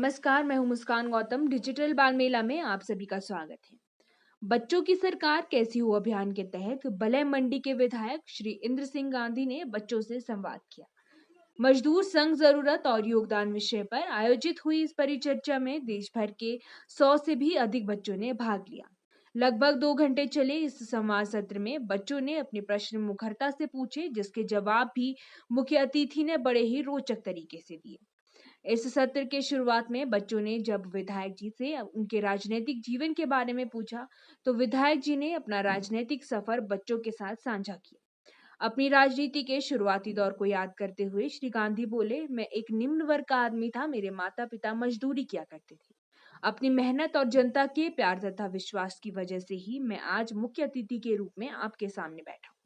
नमस्कार, मैं हूं मुस्कान गौतम। डिजिटल बाल मेला में आप सभी का स्वागत है। बच्चों की सरकार कैसी हो अभियान के तहत बलय मंडी के विधायक श्री इंद्र सिंह गांधी ने बच्चों से संवाद किया। मजदूर संघ जरूरत और योगदान विषय पर आयोजित हुई इस परिचर्चा में देश भर के 100 से भी अधिक बच्चों ने भाग लिया। लगभग 2 घंटे चले इस संवाद सत्र में बच्चों ने अपने प्रश्न मुखरता से पूछे, जिसके जवाब भी मुख्य अतिथि ने बड़े ही रोचक तरीके से दिए। इस सत्र के शुरुआत में बच्चों ने जब विधायक जी से उनके राजनीतिक जीवन के बारे में पूछा, तो विधायक जी ने अपना राजनीतिक सफर बच्चों के साथ साझा किया। अपनी राजनीति के शुरुआती दौर को याद करते हुए श्री गांधी बोले, मैं एक निम्न वर्ग का आदमी था। मेरे माता पिता मजदूरी किया करते थे। अपनी मेहनत और जनता के प्यार तथा विश्वास की वजह से ही मैं आज मुख्य अतिथि के रूप में आपके सामने बैठा हूँ।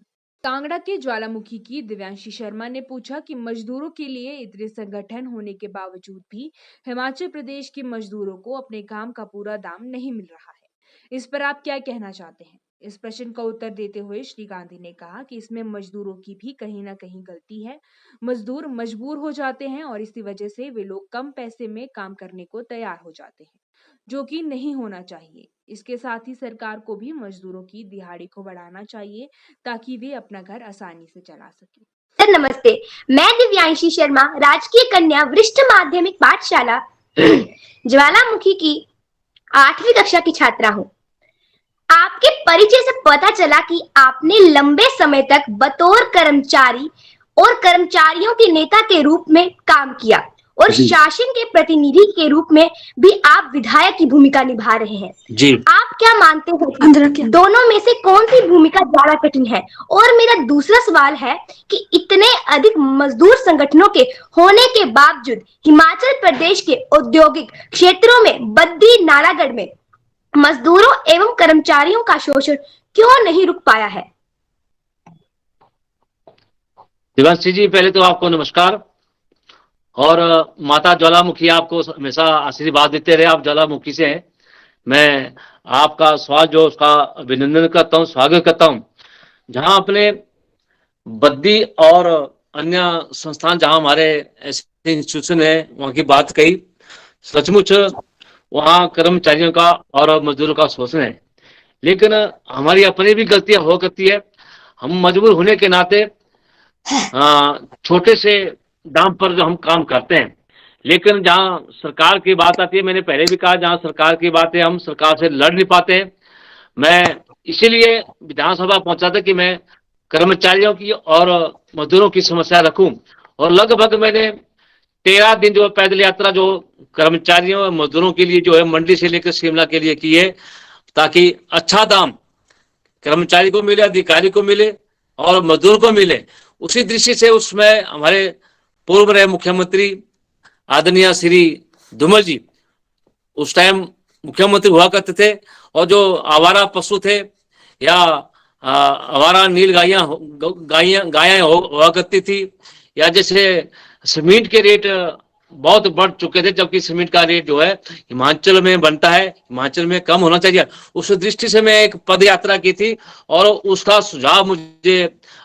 कांगड़ा के ज्वालामुखी की दिव्यांशी शर्मा ने पूछा कि मजदूरों के लिए इतने संगठन होने के बावजूद भी हिमाचल प्रदेश के मजदूरों को अपने काम का पूरा दाम नहीं मिल रहा है। इस पर आप क्या कहना चाहते हैं? इस प्रश्न का उत्तर देते हुए श्री गांधी ने कहा कि इसमें मजदूरों की भी कहीं ना कहीं गलती है। मजदूर मजबूर हो जाते हैं और इसी वजह से वे लोग कम पैसे में काम करने को तैयार हो जाते हैं, जो कि नहीं होना चाहिए। इसके साथ ही सरकार को भी मजदूरों की दिहाड़ी को बढ़ाना चाहिए ताकि वे अपना घर आसानी से चला सके। सर नमस्ते, मैं दिव्यांशी शर्मा राजकीय कन्या वरिष्ठ माध्यमिक पाठशाला ज्वालामुखी की 8वीं कक्षा की छात्रा हूँ। आपके परिचय से पता चला कि आपने लंबे समय तक बतौर कर्मचारी और कर्मचारियों के नेता के रूप में काम किया और शासन के प्रतिनिधि के रूप में भी आप विधायक की भूमिका निभा रहे हैं। जी। आप क्या मानते हैं कि दोनों में से कौन सी भूमिका ज्यादा कठिन है? और मेरा दूसरा सवाल है कि इतने अधिक मजदूर संगठनों के होने के बावजूद हिमाचल प्रदेश के औद्योगिक क्षेत्रों में बद्दी नालागढ़ में मजदूरों एवं कर्मचारियों का शोषण क्यों नहीं रुक पाया है? दिव्यांशी जी, पहले तो आपको नमस्कार और माता ज्वालामुखी आपको हमेशा आशीर्वाद देते रहे। आप ज्वालामुखी से हैं। मैं आपका सवाल जो उसका अभिनंदन करता हूँ, स्वागत करता हूँ। जहां अपने बद्दी और अन्य संस्थान जहां हमारे ऐसे इंस्टीट्यूशन है वहां की बात कही, सचमुच वहां कर्मचारियों का और मजदूरों का शोषण है। लेकिन हमारी अपनी भी गलतियां हो करती है। हम मजबूर होने के नाते छोटे से दाम पर जो हम काम करते हैं, लेकिन जहां सरकार की बात आती है, मैंने पहले भी कहा, जहां सरकार की बात है हम सरकार से लड़ नहीं पाते हैं। मैं इसीलिए विधानसभा पहुंचा था कि मैं कर्मचारियों की और मजदूरों की समस्या रखूं, और लगभग मैंने 13 दिन जो पैदल यात्रा जो कर्मचारियों और मजदूरों के लिए जो है मंडी से लेकर शिमला के लिए की है, ताकि अच्छा दाम कर्मचारी को मिले, अधिकारी को मिले और मजदूर को मिले। उसी दृष्टि से उसमें हमारे पूर्व रहे मुख्यमंत्री आदरणीय श्री धूमल जी उस टाइम मुख्यमंत्री हुआ करते थे, और जो आवारा पशु थे या आवारा नील गायें हुआ करती थी, या जैसे सीमेंट के रेट बहुत बढ़ चुके थे, जबकि सीमेंट का रेट जो है हिमाचल में बनता है, हिमाचल में कम होना चाहिए। उस दृष्टि से मैं एक पद यात्रा की थी और उसका सुझाव मुझे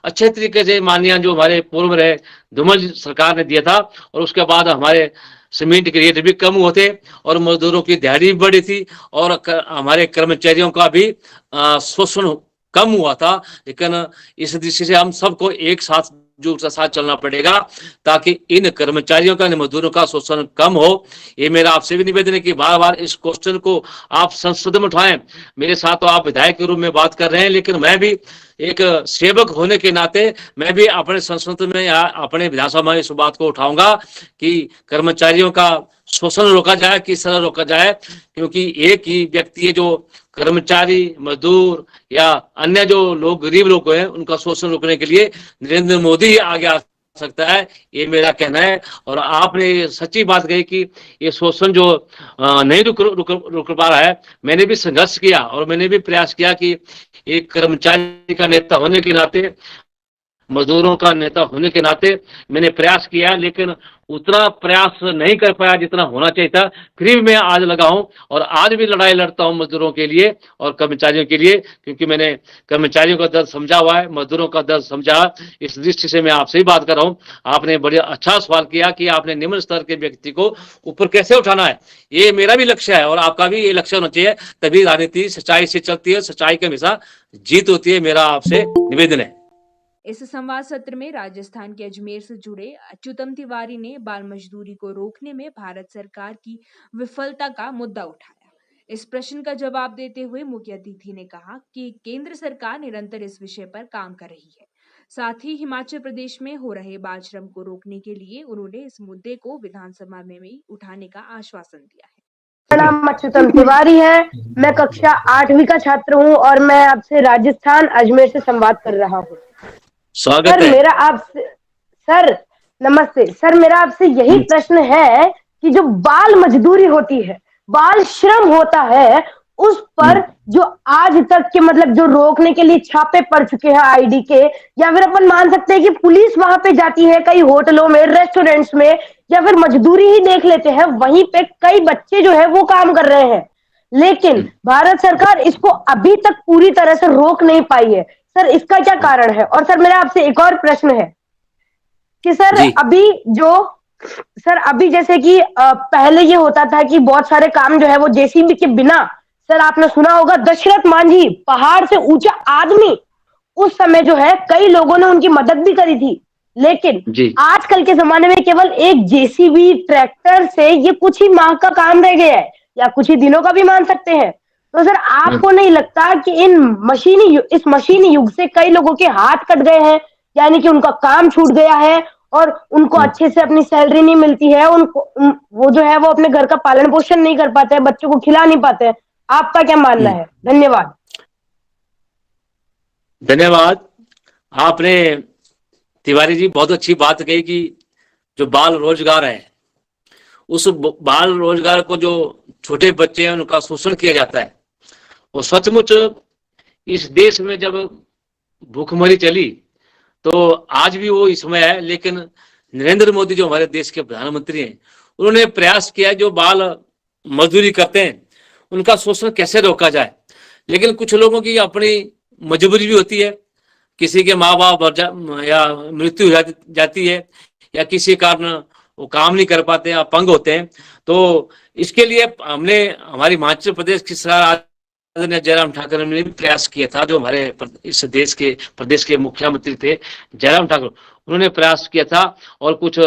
अच्छे तरीके से माननीय जो हमारे पूर्व रहे धूमल सरकार ने दिया था, और उसके बाद हमारे सीमेंट के रेट भी कम हुए थे और मजदूरों की दिहाड़ी भी बढ़ी थी और हमारे कर्मचारियों का भी शोषण कम हुआ था। लेकिन इस दृष्टि से हम सबको एक साथ जुट साथ चलना पड़ेगा ताकि इन कर्मचारियों का, मजदूरों का शोषण कम हो। ये मेरा आपसे भी निवेदन है कि बार बार इस क्वेश्चन को आप संसद में उठाएं। मेरे साथ तो आप विधायक के रूप में बात कर रहे हैं, लेकिन मैं भी एक सेवक होने के नाते मैं भी अपने संसद में या अपने विधानसभा में इस बात को उठाऊंगा कि कर्मचारियों का शोषण रोका जाए, किस तरह रोका जाए, क्योंकि एक ही व्यक्ति है जो कर्मचारी, मजदूर या अन्य जो लोग गरीब लोग हैं उनका शोषण रोकने के लिए नरेंद्र मोदी ही आगे आ सकता है, ये मेरा कहना है। और आपने सच्ची बात कही कि ये शोषण जो नहीं रुक पा रहा है, मैंने भी संघर्ष किया और मैंने भी प्रयास किया कि एक कर्मचारी का नेता होने के नाते मजदूरों का नेता होने के नाते मैंने प्रयास किया, लेकिन उतना प्रयास नहीं कर पाया जितना होना चाहिए था। फिर भी मैं आज लगा हूं और आज भी लड़ाई लड़ता हूं मजदूरों के लिए और कर्मचारियों के लिए, क्योंकि मैंने कर्मचारियों का दर्द समझा हुआ है, मजदूरों का दर्द समझा। इस दृष्टि से मैं आपसे ही बात कर रहा हूं। आपने बड़े अच्छा सवाल किया कि आपने निम्न स्तर के व्यक्ति को ऊपर कैसे उठाना है। ये मेरा भी लक्ष्य है और आपका भी ये लक्ष्य होना चाहिए, तभी राजनीति सच्चाई से चलती है, सच्चाई की हमेशा जीत होती है। मेरा आपसे निवेदन है। इस संवाद सत्र में राजस्थान के अजमेर से जुड़े अच्युतम तिवारी ने बाल मजदूरी को रोकने में भारत सरकार की विफलता का मुद्दा उठाया। इस प्रश्न का जवाब देते हुए मुख्य अतिथि ने कहा कि केंद्र सरकार निरंतर इस विषय पर काम कर रही है। साथ ही हिमाचल प्रदेश में हो रहे बाल श्रम को रोकने के लिए उन्होंने इस मुद्दे को विधानसभा में भी उठाने का आश्वासन दिया है। मेरा नाम अच्युतम तिवारी है। मैं कक्षा 8वीं का छात्र हूं और मैं आपसे राजस्थान अजमेर से संवाद कर रहा हूं। स्वागत सर है। मेरा आपसे सर नमस्ते सर, मेरा आपसे यही प्रश्न है कि जो बाल मजदूरी होती है, बाल श्रम होता है, उस पर जो आज तक के मतलब जो रोकने के लिए छापे पड़ चुके हैं आईडी के, या फिर अपन मान सकते हैं कि पुलिस वहां पे जाती है कई होटलों में, रेस्टोरेंट्स में, या फिर मजदूरी ही देख लेते हैं, वहीं पे कई बच्चे जो है वो काम कर रहे हैं, लेकिन भारत सरकार इसको अभी तक पूरी तरह से रोक नहीं पाई है। सर इसका क्या कारण है? और सर मेरा आपसे एक और प्रश्न है कि सर अभी जैसे कि पहले ये होता था कि बहुत सारे काम जो है वो जेसीबी के बिना, सर आपने सुना होगा दशरथ मांझी पहाड़ से ऊंचा आदमी, उस समय जो है कई लोगों ने उनकी मदद भी करी थी, लेकिन आजकल के जमाने में केवल एक जेसीबी ट्रैक्टर से ये कुछ ही माह का काम रह गया है, या कुछ ही दिनों का भी मान सकते हैं। तो सर आपको नहीं लगता कि इस मशीनी युग से कई लोगों के हाथ कट गए हैं, यानी कि उनका काम छूट गया है और उनको अच्छे से अपनी सैलरी नहीं मिलती है, वो जो है वो अपने घर का पालन पोषण नहीं कर पाते हैं, बच्चों को खिला नहीं पाते हैं। आपका क्या मानना है? धन्यवाद। धन्यवाद। आपने तिवारी जी बहुत अच्छी बात कही कि जो बाल रोजगार है, उस बाल रोजगार को जो छोटे बच्चे हैं उनका शोषण किया जाता है। और सचमुच इस देश में जब भूखमरी चली तो आज भी वो इस समय है, लेकिन नरेंद्र मोदी जो हमारे देश के प्रधानमंत्री हैं, उन्होंने प्रयास किया जो बाल मजदूरी करते हैं उनका शोषण कैसे रोका जाए। लेकिन कुछ लोगों की अपनी मजबूरी भी होती है, किसी के माँ बाप या मृत्यु हो जाती है, या किसी कारण वो काम नहीं कर पाते, अपंग होते हैं। तो इसके लिए हमने हमारी हिमाचल प्रदेश की सरकार जयराम ठाकुर ने भी प्रयास किया था, जो हमारे इस देश के प्रदेश के मुख्यमंत्री थे जयराम ठाकुर, उन्होंने प्रयास किया था और कुछ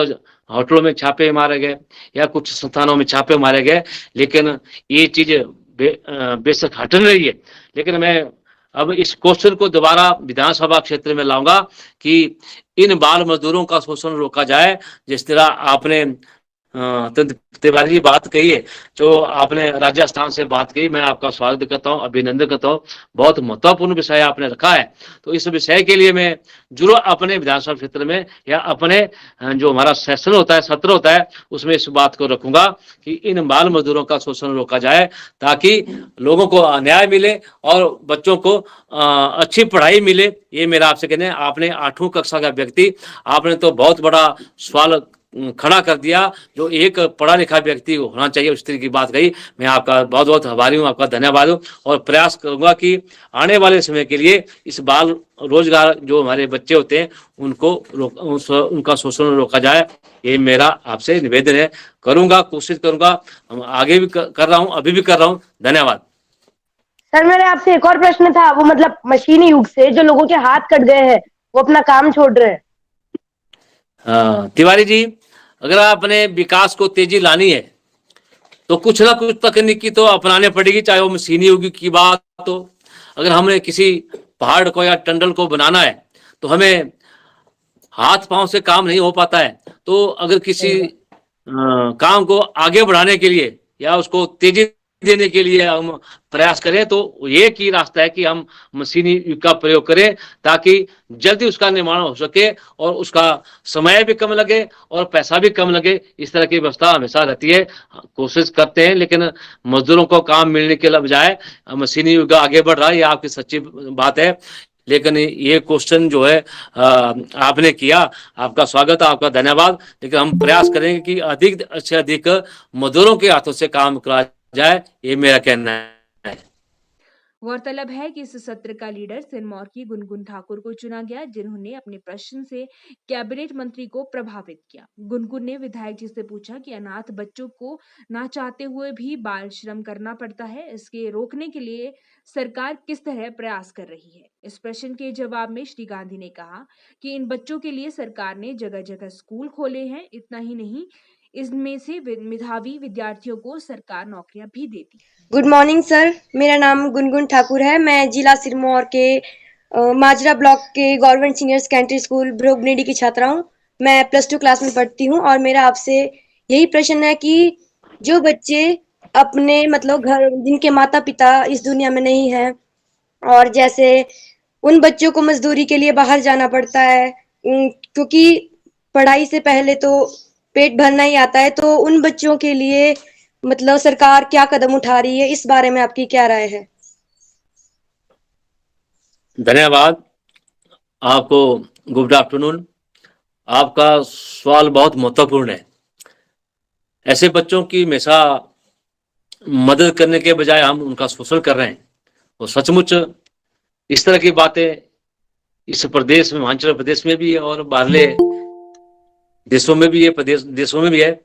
होटलों में छापे मारे गए या कुछ संस्थानों में छापे मारे गए, लेकिन ये चीज बेशक हट नहीं रही है। लेकिन मैं अब इस क्वेश्चन को दोबारा विधानसभा क्षेत्र में लाऊंगा कि इन बाल मजदूरों का शोषण रोका जाए। जिस तरह आपने तिवारी जी बात कही है, जो आपने राजस्थान से बात की, मैं आपका स्वागत करता हूं, अभिनंदन करता हूं। बहुत महत्वपूर्ण विषय आपने रखा है। तो इस विषय के लिए मैं जरूर अपने विधानसभा क्षेत्र में या अपने जो हमारा सेशन होता है, सत्र होता है, उसमें इस बात को रखूंगा कि इन बाल मजदूरों का शोषण रोका जाए, ताकि लोगों को न्याय मिले और बच्चों को अच्छी पढ़ाई मिले। ये मेरा आपसे कहना है। आपने 8वीं कक्षा का व्यक्ति, आपने तो बहुत बड़ा सवाल खड़ा कर दिया, जो एक पढ़ा लिखा व्यक्ति होना चाहिए, उस तरह की बात कही। मैं आपका बहुत बहुत आभारी हूँ, आपका धन्यवाद हूँ, और प्रयास करूंगा कि आने वाले समय के लिए इस बाल रोजगार जो हमारे बच्चे होते हैं उनका शोषण रोका जाए। ये मेरा आपसे निवेदन है। करूंगा, कोशिश करूंगा, आगे भी कर रहा हूँ, अभी भी कर रहा हूँ। धन्यवाद। सर मेरे आपसे एक और प्रश्न था, वो मतलब मशीनी युग से जो लोगों के हाथ कट गए हैं वो अपना काम छोड़ रहे हैं। तिवारी जी, अगर आपने विकास को तेजी लानी है तो कुछ ना कुछ तकनीकी तो अपनाने पड़ेगी, चाहे वो मशीनी युग की बात हो। अगर हमें किसी पहाड़ को या टंडल को बनाना है तो हमें हाथ पांव से काम नहीं हो पाता है। तो अगर किसी काम को आगे बढ़ाने के लिए या उसको तेजी देने के लिए हम प्रयास करें, तो एक ही रास्ता है कि हम मशीनी युग का प्रयोग करें, ताकि जल्दी उसका निर्माण हो सके और उसका समय भी कम लगे और पैसा भी कम लगे। इस तरह की व्यवस्था हमेशा रहती है। कोशिश करते हैं, लेकिन मजदूरों को काम मिलने के बजाय मशीनी युग आगे बढ़ रहा है। ये आपकी सच्ची बात है। लेकिन ये क्वेश्चन जो है आपने किया, आपका स्वागत है, आपका धन्यवाद। लेकिन हम प्रयास करेंगे कि अधिक से अधिक मजदूरों के हाथों से काम कराया जाए, ये मेरा कहना है। गौरतलब है कि इस सत्र का लीडर सिरमौर की गुनगुन ठाकुर को चुना गया, जिन्होंने अपने प्रश्न से कैबिनेट मंत्री को प्रभावित किया। गुनगुन ने विधायक जी से पूछा कि अनाथ बच्चों को ना चाहते हुए भी बाल श्रम करना पड़ता है, इसके रोकने के लिए सरकार किस तरह प्रयास कर रही है। इस प्रश्न के जवाब में श्री गांधी ने कहा कि इन बच्चों के लिए सरकार ने जगह जगह स्कूल खोले हैं। इतना ही नहीं, इनमें से मेधावी विद्यार्थियों को सरकार नौकरियां भी देती है। गुड मॉर्निंग सर, मेरा नाम गुनगुन ठाकुर है। मैं जिला सिरमौर के माजरा ब्लॉक के गवर्नमेंट सीनियर सेकेंडरी स्कूल भ्रोगनेडी की छात्रा हूँ। मैं +2 क्लास में पढ़ती हूँ और मेरा आपसे यही प्रश्न है कि जो बच्चे अपने मतलब घर जिनके माता पिता इस दुनिया में नहीं है और जैसे उन बच्चों को मजदूरी के लिए बाहर जाना पड़ता है, क्योंकि पढ़ाई से पहले तो पेट भरना ही आता है, तो उन बच्चों के लिए मतलब सरकार क्या कदम उठा रही है, इस बारे में आपकी क्या राय है? धन्यवाद आपको। Good afternoon. आपका सवाल बहुत महत्वपूर्ण है। ऐसे बच्चों की हमेशा मदद करने के बजाय हम उनका शोषण कर रहे हैं, और सचमुच इस तरह की बातें इस प्रदेश में, हिमाचल प्रदेश में भी है और बाहरले देशों में भी है, प्रदेश देशों में भी है।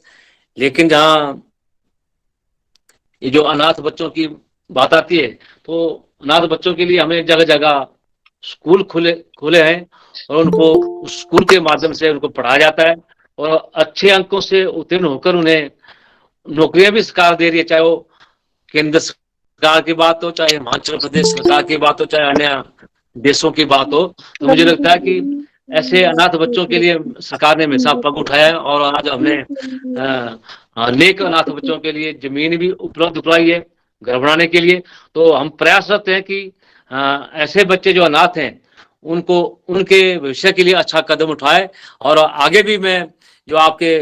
लेकिन जहाँ ये जो अनाथ बच्चों की बात आती है, तो अनाथ बच्चों के लिए हमें जगह जगह स्कूल खुले हैं और उनको उस स्कूल के माध्यम से उनको पढ़ाया जाता है और अच्छे अंकों से उत्तीर्ण होकर उन्हें नौकरियां भी सरकार दे रही है, चाहे वो केंद्र सरकार की बात हो, चाहे हिमाचल प्रदेश सरकार की बात हो, चाहे अन्य देशों की बात हो। तो मुझे लगता है कि ऐसे अनाथ बच्चों के लिए सरकार ने हमेशा पग उठाया है और आज हमने अनेक अनाथ बच्चों के लिए जमीन भी उपलब्ध कराई है घर बनाने के लिए। तो हम प्रयासरत हैं कि ऐसे बच्चे जो अनाथ हैं उनको उनके भविष्य के लिए अच्छा कदम उठाए। और आगे भी मैं जो आपके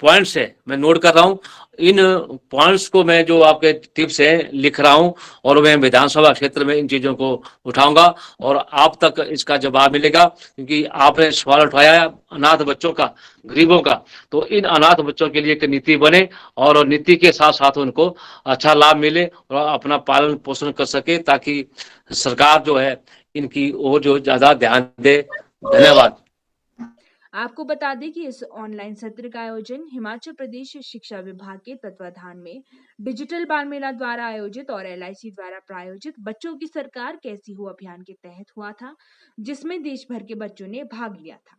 पॉइंट्स है मैं नोट कर रहा हूँ, इन पॉइंट्स को मैं जो आपके टिप्स हैं लिख रहा हूँ और मैं विधानसभा क्षेत्र में इन चीज़ों को उठाऊंगा और आप तक इसका जवाब मिलेगा, क्योंकि आपने सवाल उठाया है अनाथ बच्चों का, गरीबों का। तो इन अनाथ बच्चों के लिए एक नीति बने और नीति के साथ साथ उनको अच्छा लाभ मिले और अपना पालन पोषण कर सके, ताकि सरकार जो है इनकी ओर जो ज्यादा ध्यान दे। धन्यवाद। आपको बता दें कि इस ऑनलाइन सत्र का आयोजन हिमाचल प्रदेश शिक्षा विभाग के तत्वाधान में डिजिटल बाल मेला द्वारा आयोजित और LIC द्वारा प्रायोजित बच्चों की सरकार कैसी हो अभियान के तहत हुआ था, जिसमें देश भर के बच्चों ने भाग लिया था।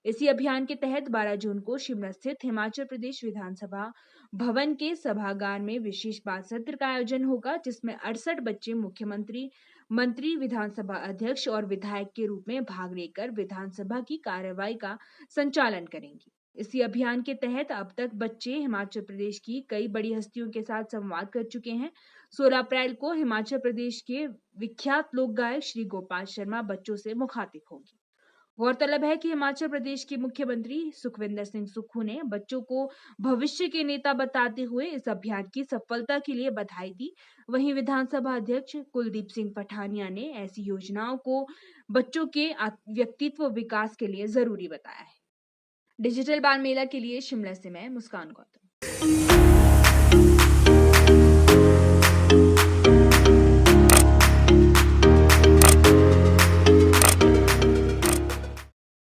इसी अभियान के तहत 12 जून को शिमला स्थित हिमाचल प्रदेश विधानसभा भवन के सभागार में विशेष बाल सत्र का आयोजन होगा, जिसमें 68 बच्चे मुख्यमंत्री, मंत्री, विधानसभा अध्यक्ष और विधायक के रूप में भाग लेकर विधानसभा की कार्यवाही का संचालन करेंगे। इसी अभियान के तहत अब तक बच्चे हिमाचल प्रदेश की कई बड़ी हस्तियों के साथ संवाद कर चुके हैं। 16 अप्रैल को हिमाचल प्रदेश के विख्यात लोक गायक श्री गोपाल शर्मा बच्चों से मुखातिब होंगे। गौरतलब है कि हिमाचल प्रदेश के मुख्यमंत्री सुखविंदर सिंह सुक्खू ने बच्चों को भविष्य के नेता बताते हुए इस अभियान की सफलता के लिए बधाई दी। वहीं विधानसभा अध्यक्ष कुलदीप सिंह पठानिया ने ऐसी योजनाओं को बच्चों के व्यक्तित्व विकास के लिए जरूरी बताया है। डिजिटल बाल मेला के लिए शिमला से मैं मुस्कान गौतम।